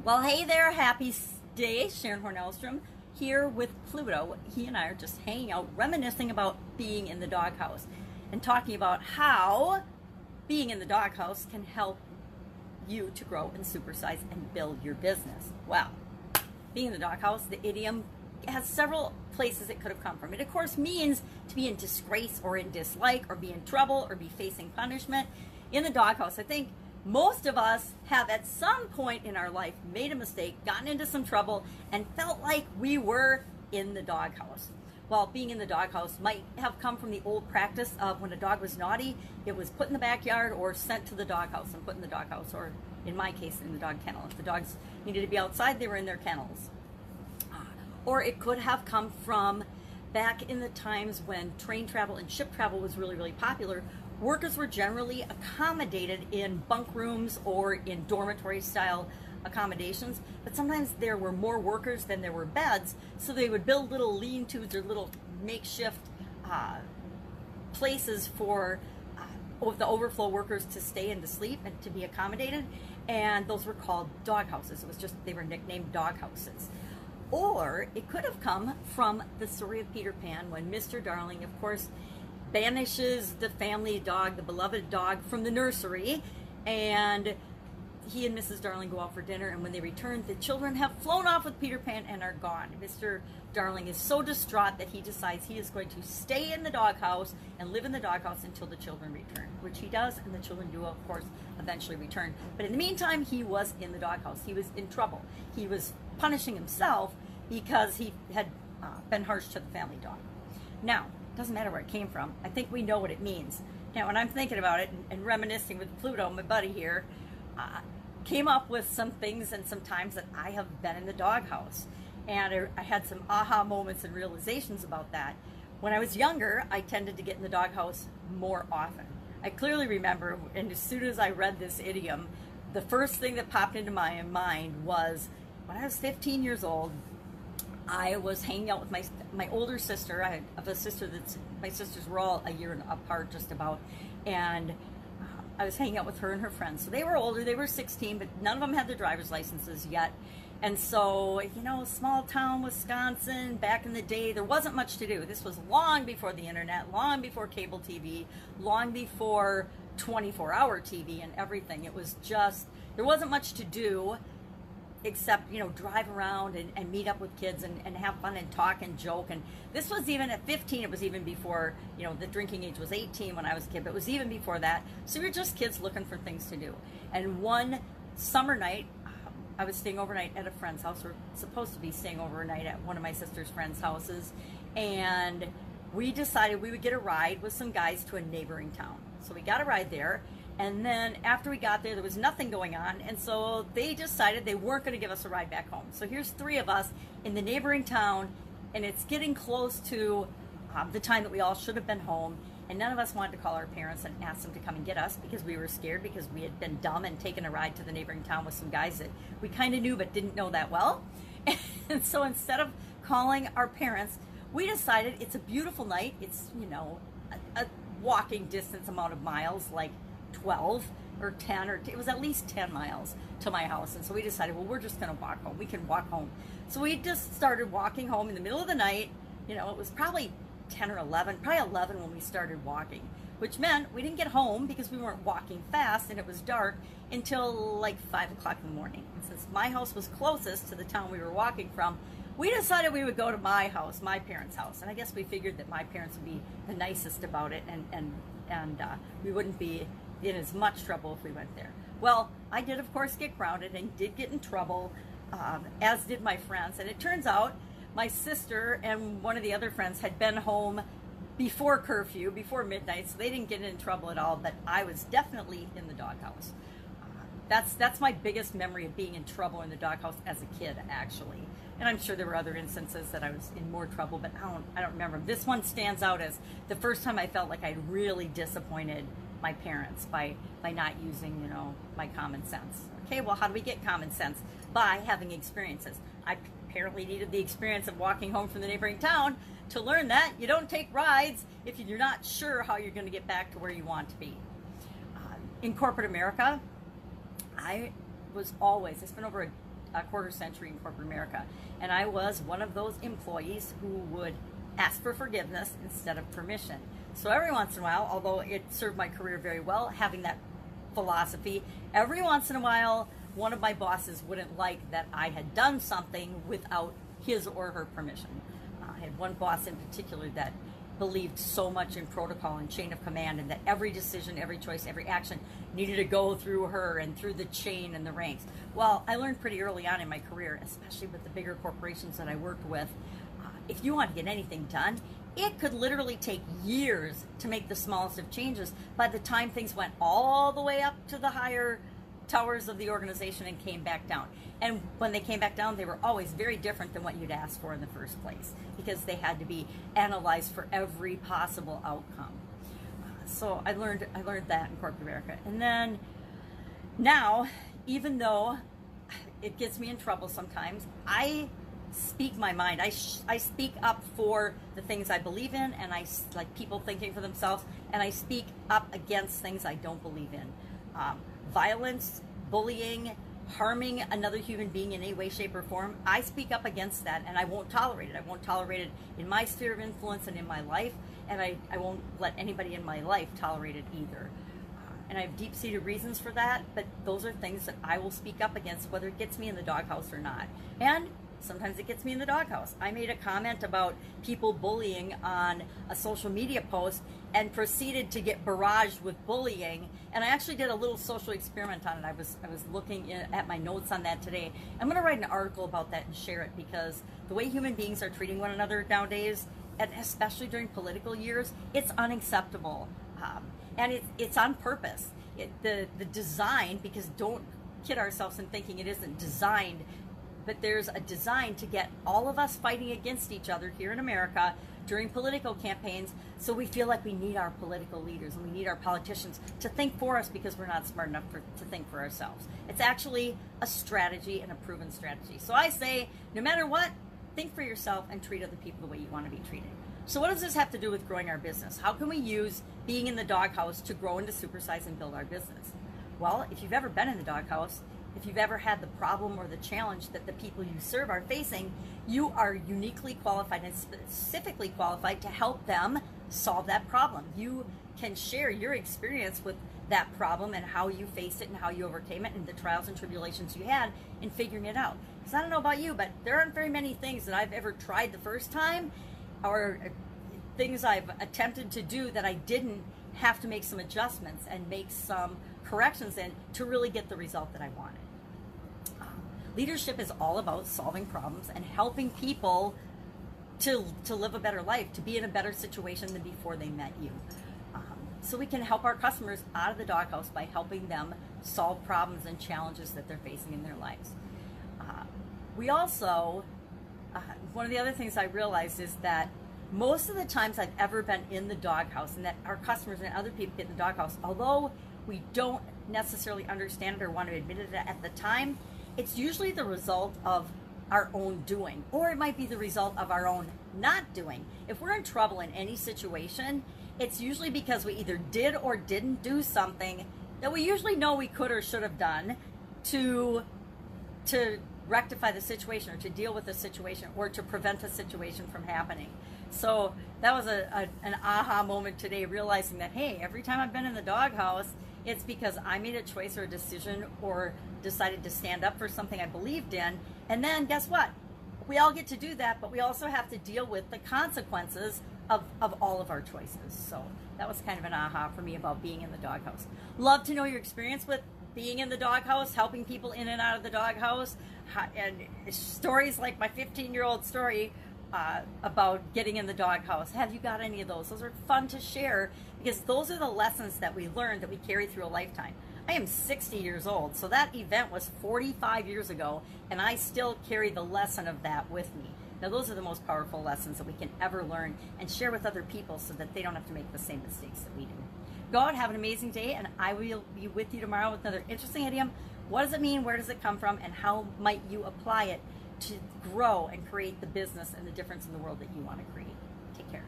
Well, hey there, happy day. Sharon Horne-Ellstrom here with Pluto. He and I are just hanging out, reminiscing about being in the doghouse and talking about how being in the doghouse can help you to grow and supersize and build your business. Well, being in the doghouse, the idiom has several places it could have come from. It, of course, means to be in disgrace or in dislike or be in trouble or be facing punishment. In the doghouse, I think most of us have at some point in our life made a mistake, gotten into some trouble, and felt like we were in the doghouse. Well, being in the doghouse might have come from the old practice of when a dog was naughty, it was put in the backyard or sent to the doghouse and put in the doghouse, or in my case, in the dog kennel. If the dogs needed to be outside, they were in their kennels. Or it could have come from back in the times when train travel and ship travel was really, really popular. Workers were generally accommodated in bunk rooms or in dormitory style accommodations, but sometimes there were more workers than there were beds, so they would build little lean-tos or little makeshift places for the overflow workers to stay and to sleep and to be accommodated, and those were called dog houses. It was just, they were nicknamed dog houses. Or it could have come from the story of Peter Pan, when Mr. Darling, of course, banishes the family dog, the beloved dog, from the nursery, and he and Mrs. Darling go out for dinner, and when they return, the children have flown off with Peter Pan and are gone. Mr. Darling is so distraught that he decides he is going to stay in the doghouse and live in the doghouse until the children return, which he does, and the children do, of course, eventually return. But in the meantime, he was in the doghouse. He was in trouble. He was punishing himself because he had been harsh to the family dog. Now, it doesn't matter where it came from. I think we know what it means. Now, when I'm thinking about it and reminiscing with Pluto, my buddy here, came up with some things and some times that I have been in the doghouse. And I had some aha moments and realizations about that. When I was younger, I tended to get in the doghouse more often. I clearly remember, and as soon as I read this idiom, the first thing that popped into my mind was when I was 15 years old, I was hanging out with my older sister. I have a sister my sisters were all a year apart just about, and I was hanging out with her and her friends. So they were older, they were 16, but none of them had their driver's licenses yet. And so, you know, small town Wisconsin, back in the day, there wasn't much to do. This was long before the internet, long before cable TV, long before 24-hour TV and everything. It was just, there wasn't much to do except, you know, drive around and meet up with kids and have fun and talk and joke. And this was even at 15, it was even before, you know, the drinking age was 18 when I was a kid, but it was even before that. So we were just kids looking for things to do. And one summer night, I was staying overnight at a friend's house. We're supposed to be staying overnight at one of my sister's friends' houses. And we decided we would get a ride with some guys to a neighboring town. So we got a ride there. And then after we got there, there was nothing going on. And so they decided they weren't going to give us a ride back home. So here's three of us in the neighboring town, and it's getting close to the time that we all should have been home. And none of us wanted to call our parents and ask them to come and get us because we were scared, because we had been dumb and taken a ride to the neighboring town with some guys that we kind of knew but didn't know that well. And so instead of calling our parents, we decided it's a beautiful night. It's, you know, a walking distance amount of miles, like 12 or 10, or it was at least 10 miles to my house. And so we decided, well, we're just going to walk home. We can walk home. So we just started walking home in the middle of the night. You know, it was probably 10 or 11, probably 11 when we started walking, which meant we didn't get home because we weren't walking fast and it was dark until like 5 o'clock in the morning. And since my house was closest to the town we were walking from, we decided we would go to my house, my parents' house. And I guess we figured that my parents would be the nicest about it, and we wouldn't be in as much trouble if we went there. Well, I did, of course, get grounded and did get in trouble, as did my friends. And it turns out my sister and one of the other friends had been home before curfew, before midnight, so they didn't get in trouble at all, but I was definitely in the doghouse. That's my biggest memory of being in trouble in the doghouse as a kid, actually. And I'm sure there were other instances that I was in more trouble, but I don't remember. This one stands out as the first time I felt like I'd really disappointed my parents by not using, you know, my common sense. Okay, well, how do we get common sense? By having experiences. I apparently needed the experience of walking home from the neighboring town to learn that you don't take rides if you're not sure how you're going to get back to where you want to be. In corporate America, I spent over a quarter century in corporate America. And I was one of those employees who would ask for forgiveness instead of permission. So every once in a while, although it served my career very well, having that philosophy, every once in a while, one of my bosses wouldn't like that I had done something without his or her permission. I had one boss in particular that believed so much in protocol and chain of command, and that every decision, every choice, every action needed to go through her and through the chain and the ranks. Well, I learned pretty early on in my career, especially with the bigger corporations that I worked with, if you want to get anything done, it could literally take years to make the smallest of changes by the time things went all the way up to the higher towers of the organization and came back down. And when they came back down, they were always very different than what you'd asked for in the first place, because they had to be analyzed for every possible outcome. So I learned that in corporate America. And then now, even though it gets me in trouble sometimes, I speak my mind. I speak up for the things I believe in, and I like people thinking for themselves, and I speak up against things I don't believe in. Violence, bullying, harming another human being in any way, shape, or form, I speak up against that, and I won't tolerate it. I won't tolerate it in my sphere of influence and in my life, and I won't let anybody in my life tolerate it either. And I have deep-seated reasons for that, but those are things that I will speak up against, whether it gets me in the doghouse or not. And sometimes it gets me in the doghouse. I made a comment about people bullying on a social media post and proceeded to get barraged with bullying. And I actually did a little social experiment on it. I was looking at my notes on that today. I'm going to write an article about that and share it, because the way human beings are treating one another nowadays, and especially during political years, it's unacceptable. And it's on purpose. The design, because don't kid ourselves in thinking it isn't designed, but there's a design to get all of us fighting against each other here in America during political campaigns, so we feel like we need our political leaders and we need our politicians to think for us, because we're not smart enough to think for ourselves. It's actually a strategy, and a proven strategy. So I say, no matter what, think for yourself and treat other people the way you want to be treated. So what does this have to do with growing our business? How can we use being in the doghouse to grow into Supersize and build our business? Well, if you've ever been in the doghouse, if you've ever had the problem or the challenge that the people you serve are facing, you are uniquely qualified and specifically qualified to help them solve that problem. You can share your experience with that problem and how you faced it and how you overcame it and the trials and tribulations you had in figuring it out. Because I don't know about you, but there aren't very many things that I've ever tried the first time, or things I've attempted to do that I didn't have to make some adjustments and make some corrections in to really get the result that I wanted. Leadership is all about solving problems and helping people to live a better life, to be in a better situation than before they met you. So we can help our customers out of the doghouse by helping them solve problems and challenges that they're facing in their lives. We also, one of the other things I realized is that most of the times I've ever been in the doghouse, and that our customers and other people get in the doghouse, although we don't necessarily understand it or want to admit it at the time, it's usually the result of our own doing, or it might be the result of our own not doing. If we're in trouble in any situation, it's usually because we either did or didn't do something that we usually know we could or should have done to rectify the situation, or to deal with the situation, or to prevent the situation from happening. So that was an aha moment today, realizing that, hey, every time I've been in the doghouse, it's because I made a choice or a decision or decided to stand up for something I believed in. And then guess what? We all get to do that, but we also have to deal with the consequences of all of our choices. So that was kind of an aha for me about being in the doghouse. Love to know your experience with being in the doghouse, helping people in and out of the doghouse, and stories like my 15-year-old story about getting in the doghouse. Have you got any of those? Those are fun to share, because those are the lessons that we learn that we carry through a lifetime. I am 60 years old, so that event was 45 years ago, and I still carry the lesson of that with me. Now, those are the most powerful lessons that we can ever learn and share with other people, so that they don't have to make the same mistakes that we do. Go out, have an amazing day, and I will be with you tomorrow with another interesting idiom. What does it mean? Where does it come from? And how might you apply it to grow and create the business and the difference in the world that you want to create? Take care.